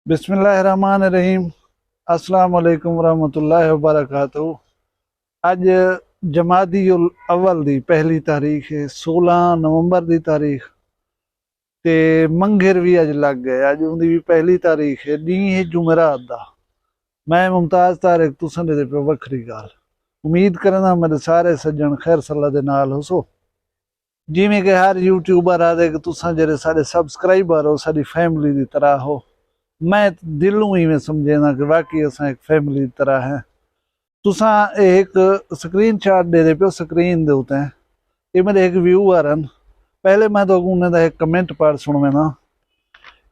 बिस्मिल्लाहिर्रहमानिर्रहीम। अस्सलाम वालेकुम वरहमतुल्लाहि वबरकातुहू। अज जमादी उल अव्वल दी पहली तारीख है, 16 नवंबर दी तारीख ते मंघिर भी अज लग गए। अज उनकी भी पहली तारीख है, डी है जुमेरात दा। मैं मुमताज तारिक तुसां दे पे वखरी गाल उम्मीद करना मेरे सारे सज्जन खैर सल्ला दे नाल होसो। जिमें कि हर यूट्यूबर आदे कि तुसां जेरे साडे सब्सक्राइबर हो, साडी फैमिली दी तरह हो। मैं दिलों ही में समझेना कि वाकई असां एक फैमिली की तरह है। तुसां एक स्क्रीन शॉट दे पे स्क्रीन दे उते ये मेरे एक व्यूअर हैं। पहले मैं तो उन्हें दा एक कमेंट पढ़ सुनवे ना।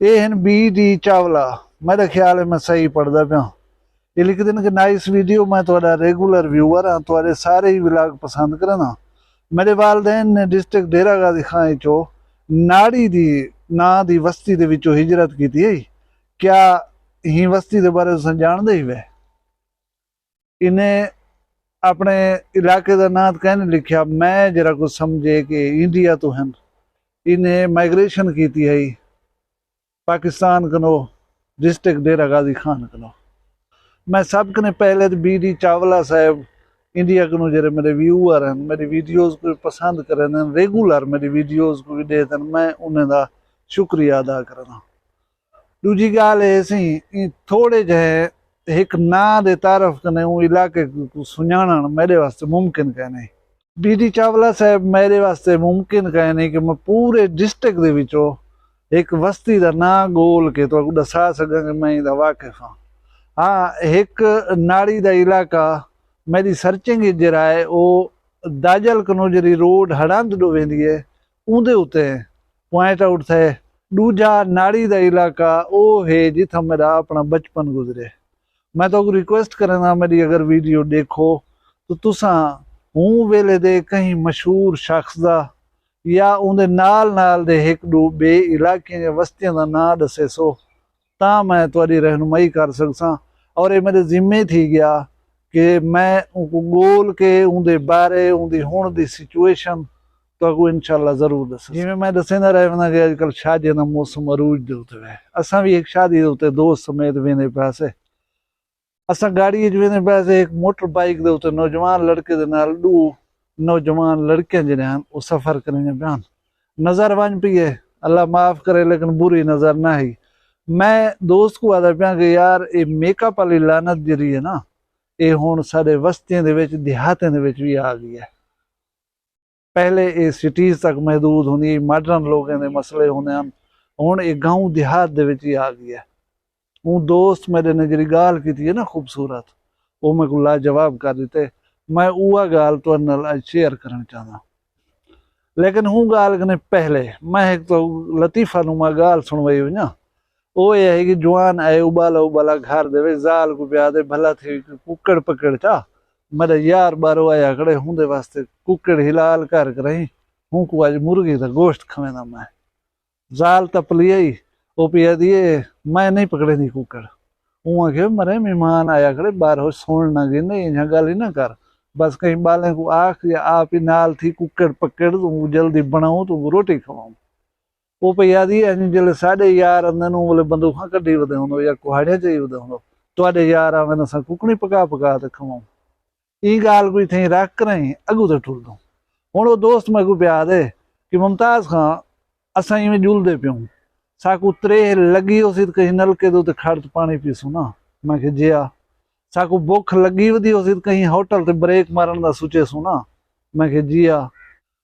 ये हैं बी डी चावला, मेरे ख्याल है मैं सही पढ़दा पिया। ये लिख देन कि नाइस वीडियो, मैं थोड़ा रेगुलर व्यूअर हाँ, थोड़े सारे ही व्लॉग पसंद करना। मेरे वालदैन ने डिस्ट्रिक्ट डेरा गाजी खां चो नाड़ी दी ना दी वस्ती दे विचों हिजरत की थी। क्या ही वस्ती के बारे तुम जानते ही वे? इन्हें अपने इलाके का नाम कहने लिखा, मैं जरा कुछ समझे कि इंडिया तो हैं। इन्हें माइग्रेशन की थी है पाकिस्तान कनो, डिस्ट्रिक्ट डेरा गाजी खान कनो। मैं सब कने पहले तो बी डी चावला साहब इंडिया कनो जरे मेरे व्यूअर हैं, मेरी वीडियोज़ को पसंद करें, रेगुलर मेरी वीडियोज़ को भी देते, मैं उन्हें दा शुक्रिया अदा करना। दूजी गाल ऐसी थोड़े जहे एक ना दे तारफ कने इलाके को सुञाणन मेरे वास्ते मुमकिन कहने। बी डी चावला साहब मेरे वास्ते मुमकिन कहने कि मैं पूरे डिस्ट्रिक्ट दे विचों एक वस्ती का ना गोल के तो दसा सका कि मैं इहदा वाकिफ हाँ। हाँ, एक नाड़ी का इलाका मेरी सर्चिंग जरा है वो दाजल कनो जरी रोड हड़ंद डो वेंदी है उहदे उते पॉइंट आउट थे। दूजा नाड़ी का इलाका वो है जिथा मेरा अपना बचपन गुजरे। मैं तो रिक्वेस्ट करना मेरी अगर वीडियो देखो तो तुसा हूँ वेले दे कहीं मशहूर शख्स दा या उनके नाल दे एक दो बे इलाके या बस्तियों का ना दसे सो ता मैं तुहाडी रहनुमाई कर सकसा। और ये मेरे जिम्मे थी गया कि मैं उनको गोल के उनके बारे उनकी हुण दी सिचुएशन तो इंशाल्लाह जरूर दस। जिमें मैं दसेंदा रहना कि अजकल शादी का मौसम अरूज दे उत्ते वे। असां भी एक शादी दे उत्ते दोस्त समेत वेंदे पासे। असां गाड़ी वेंदे पासे एक मोटर बाइक दे उत्ते नौजवान लड़के दे नाल दो नौजवान लड़कियां जिहड़े हैं वो सफर करने बयान। नजर वन पई है, अल्लाह माफ करे लेकिन बुरी नजर ना आई। मैं दोस्त को आदा पिया कि यार ये मेकअप वाली लानत जिहड़ी है ना ये हुण साडे वस्तियां दे विच देहातां दे विच भी आ गई है। पहले ये सिटीज तक महदूद होंगी, मॉडर्न लोगों के मसले होंगे हैं, हुण ये गाँव देहात दे विच ही आ गई है। हूँ दोस्त मेरे ने जी गाल की है ना खूबसूरत वो मैं को लाजवाब कर दिते। मैं उहा गाल तुहाडे नाल शेयर करना चाहना। लेकिन हूँ गाल कने पहले मैं एक तो लतीफा नुमा गाल सुनवाई हुई ना। वो ये है कि जवान आए उबाला उबाला घर दे जाल को प्या दे भला थी कुकड़ पकड़ चा मेरे यार बारो आया खड़े हुंदे वास्ते कुकड़ हिलाल कर रही हूँ को आज मुर्गी का गोश्त खवेना। मैं जाल तप लिया ही वो पिया दिए मैं नहीं पकड़े नहीं कुकड़। वहाँ के मरे मेहमान आया खड़े बार सुन ना गिने यहाँ गल ही ना कर बस कहीं बालें को आख या आप ही नाल थी कुकड़ पकड़ तू जल्दी बनाऊं तो रोटी खवाऊं। वो पिया दी जल्द साढ़े यार अंदर बोले बंदूक कड्डी वदे होंदो या कुहाड़िया च वदे होंदो तुहाडे यार आवे ना सा कुकड़ी पका पका ते खवाऊं। ई गाल कोई थी रख रही अगू तो टुर दो। हुण वो दोस्त मैं को प्या दे कि मुमताज खां असां इवें जुलदे पियूं साकू त्रे लगी हो सी कहीं नलके दे खड़ पानी पीसूं ना। मैं कि जिया साकू भुख लगी वधी हो सी कहीं होटल ते ब्रेक मारन दा सोचेसूं ना। मैं कि जिया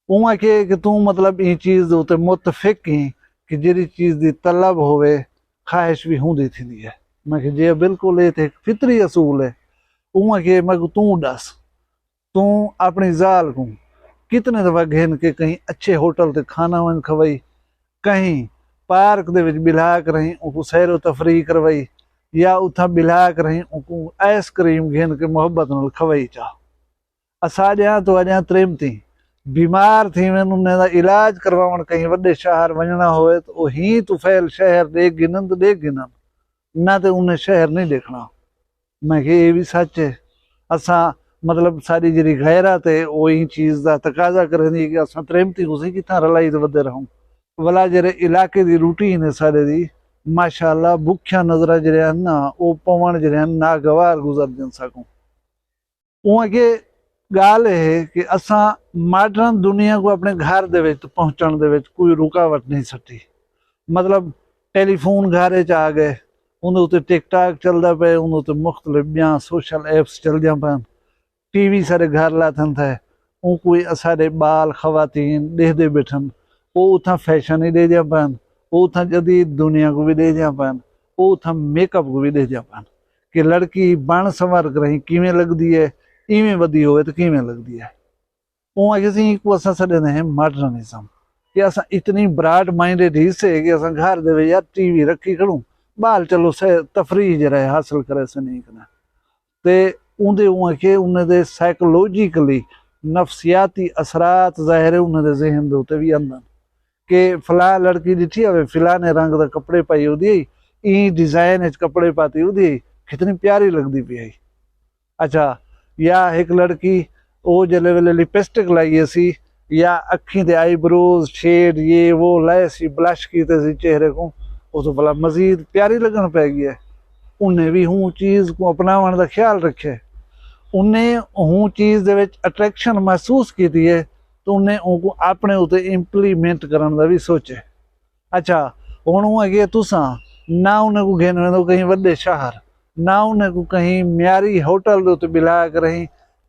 उमा के कि तू मतलब ई चीज दे उत्ते मुतफिक ही कि जिहड़ी चीज दी तलब होवे ख्वाहिश भी हुंदी थींदी है। मैं कि जिया बिल्कुल ये ते फितरी असूल है। उमा के मैं को तू दस तू अपनी जाल को कितने दफा घेन के कहीं अच्छे होटल ते खाना वन खवाई, कहीं पार्क दे विच बिला कर रही उनको सैरो तफरी करवाई या उथा बिला कर रही उनको आइसक्रीम घेन के मोहब्बत नाल खवाई चा। असा जहाँ तो अजा त्रेम थी बीमार थी वन उन्हें दा इलाज करवावन कहीं वड्डे शहर वजना होए तो वो ही तुफैल शहर देख गिनन तो देख गिनन ना तो उन्हें शहर नहीं देखना। मैं कि ये भी सच है। असा मतलब सारी जी गैरत है वो ही चीज़ का तकाजा करें कि असा त्रेमती उसी कितना रलाई तो वधे रहूं। भला जरे इलाके की रूटीन है सारे दी माशाअल्लाह भुख्या नज़र जड़े ना वो पवन जड़े नागवार गुजर जन सकूँ। उहाँ के गाल है कि असा मॉडर्न दुनिया को अपने घर दे विच पहुंचण दे विच कोई रुकावट नहीं सटी। मतलब टेलीफोन घर च आ गए, उन्हें उत्ते टिकटॉक चलता पे, उन्हें उत्ते मुख्तलिफ बियां सोशल एप्स चलदियां पैन, टीवी सारे घर लाथन थे। वो कोई सारे बाल खवातीन देखते बैठन, वो उथा फैशन ही दे दिया पैन, वो उथा जदीद दुनिया को भी दे दिया पैन, वो उथा मेकअप को भी दे दिया पैन कि लड़की बन संवर कर रही किवें लगदी है, इवें वधी होवे तो किवें लगदी है। उहाँ किसी को असा सॾंदा हैं मॉडर्निज्म कि असा इतनी ब्रॉड माइंडेड हिस्से कि असा घर दे यार टीवी रखी खड़ूं बाल चलो से तफरीह जरा हासिल करे से नहीं करना ते उन्दे उहाँ के उन्हें दे साइकोलॉजिकली नफसियाती असरात ज़ाहिर है उन्हें दे ज़हन दे उते भी अंदन कि फला लड़की दिठी हवे फिलाने रंग दा कपड़े पाई होदी ई डिजाइन कपड़े पाती होदी कितनी प्यारी लगदी पई है। अच्छा या एक लड़की वो जले वेले लिपस्टिक लाई सी या अखी ते आईब्रोज शेड ये वो लाए सी ब्लश कीते सी चेहरे को, वो तो भला मजीद प्यारी लगन पै गई है। उन्हें भी हूँ चीज़ को अपनावन का ख्याल रखे, उन्हें हूँ चीज़ दे विच अट्रैक्शन महसूस की है तो उन्हें उनको अपने उते इंप्लीमेंट करने का भी सोचे। अच्छा हुण अगे तुसा ना उन्हें को घेन वेंदो कहीं वड्डे शहर, ना उन्हें को कहीं म्यारी होटल दे उते बिला कर रही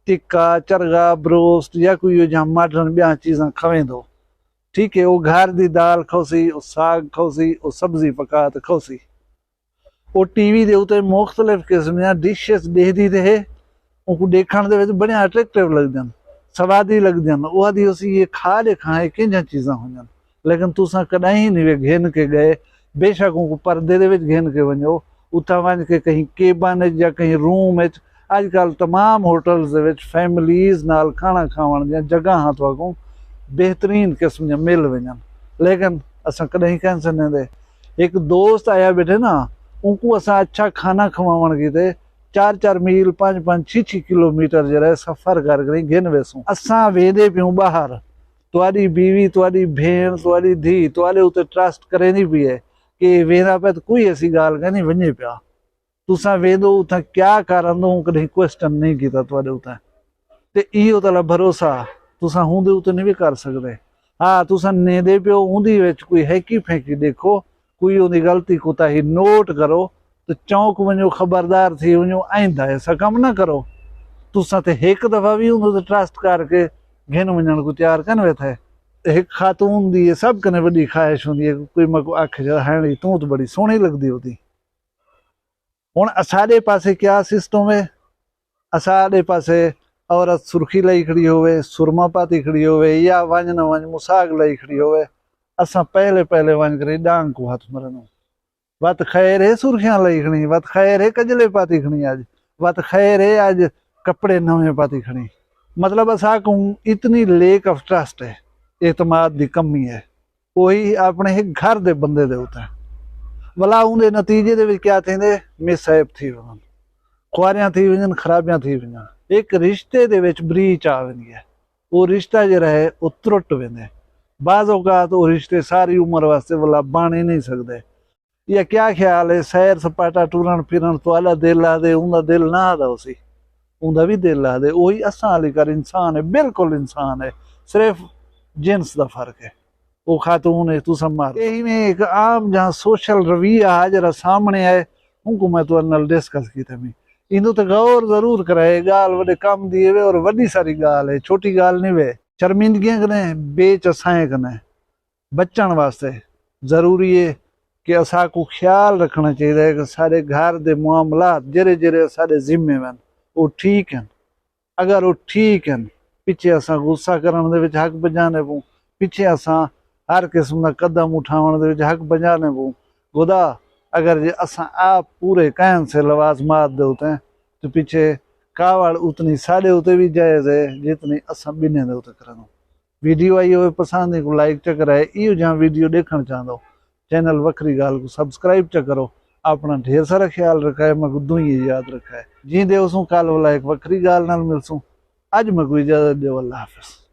टिक्का चरगा ब्रोस्ट या कोई जहाँ मॉडर्न बिया चीज़ा खवेंदो, ठीक है। वो घर दी दाल खोसी, वो साग खोसी, वो सब्जी पका तो खोसी, वो टीवी दे उते मुख्तलिफ किस्म दी डिशेस देखदी ते है उनको देखण दे विच बड़े अट्रैक्टिव लगदन, स्वादी लगदन। वो आदि उसी ये खा दे खाए किंजा चीज़ा होंदन, लेकिन तुसा कदाई नहीं वे घेन के गए। बेशक उनको पर्दे दे विच घेन के वञो, उता वञ के कहीं केबन या कहीं रूम विच आजकल तमाम होटल्स दे विच फैमिलीज़ नाल खाना खावण दी जगह तुहानू बेहतरीन किस्म दी मिल वञन, लेकिन असां कदई कह सघंदे। एक दोस्त आया बैठे ना उनको असां अच्छा खाना खवावण कीते 4-4 मील 5-5 6-6 किलोमीटर जरा सफ़र कर घेन वेसूं। असां वेंदे पियूं बाहर, तुहाडी बीवी तुहाडी भेण तुहाडी धी तुहाडे उते ट्रस्ट करेंदी पई है कि वेंदा पे तो कोई ऐसी गाल कान्हे वञे पिया। तुसा वेंदो उतां क्या करंदो कदई क्वेश्चन नहीं कीता तुहाडे उतां ते इहो तला भरोसा तुसा हुंदे उते नहीं भी कर सकदे। हाँ तुसा नेंदे पियो उंदी विच कोई हैकी फैंकी देखो, कोई उंदी गलती कोताही नोट करो तो चौंक वञो, खबरदार थी वञो, आइंदा ऐसा कम ना करो। तुसा ते एक दफ़ा भी उंदे ते ट्रस्ट करके घेन वञण को तैयार कन वेठा है। एक खातून दी सब कने वड्डी ख्वाहिश हुंदी है कोई मैं को आखे हाणे तू तो बड़ी सोहनी लगदी होती। हुण असाडे पासे क्या सिस्टम है, असाडे पासे औरत सुर्खी लाई खड़ी होवे, सुरमा पाती खड़ी होवे या वंज न वंज मुसाग लाई खड़ी होवे, असां पहले पहले वंज करे डांग को हाथ मरनो। वत खैर है सुर्खियां लाई खड़ी, वत खैर है कजले पाती खड़ी, आज वत खैर है आज कपड़े नवे पाती खड़ी। मतलब असा को इतनी लेक ऑफ ट्रस्ट है, एतमाद की कमी है, वही अपने एक घर दे बंदे दे उते भला उनके नतीजे दे विच क्या थींदे मिसहैप थी वञन, खुआरियां थी वञन, खराबियां थी वञन, एक रिश्ते दे विच ब्रीच आ वेंदी है, वो रिश्ता जो है वो त्रुट वेंदे। बाज़ औकात वो रिश्ते सारी उम्र वास्ते भला बण ही नहीं सकते। या क्या ख्याल है सैर सपाटा टुरन फिरन तुहाडा दिल आदे उनका दिल ना आदा उसी, उनका भी दिल आदे, वही असां वाली कर इंसान है, बिल्कुल इंसान है, सिर्फ जिन्स का फर्क है। वो खातून है तू संभाल। यही में एक आम जहाँ सोशल रवैया है जरा सामने आए उनको मैं तो नाल डिस्कस की थी, इंदू तो गौर जरूर कराए। गाल वडे कम दिए वे और वड्डी सारी गाल है, छोटी गाल नहीं वे। शर्मिंदगियां कने बेच असाए कने बचण वास्ते जरूरी है कि असा को ख्याल रखना चाहिए कि सारे घर दे मामलात जेरे जेरे सारे जिम्मे वन वो ठीक हैं। अगर वो ठीक हैं पिछे असा गुस्सा करन दे विच हक बजाने पऊं, पिछे असा हर किस्म का कदम उठावण दे विच हक बजाने पऊं। खुदा अगर जे असा आप पूरे कैन से लवाजमात दे उते तो पीछे कावड़ उतनी साढ़े उते भी जायज़ है जितनी असा बिने दे उते करनो। वीडियो आई हो पसंद को लाइक च कराए, इो जहाँ वीडियो देखना चाहते चैनल वखरी गाल को सब्सक्राइब च करो। अपना ढेर सारा ख्याल रखा है, मैं दुई याद रखा है। जी दे उसू कल वाला एक वखरी गाल नाल मिलसूं। अज मैं कोई इजाजत दे, अल्लाह हाफिज़।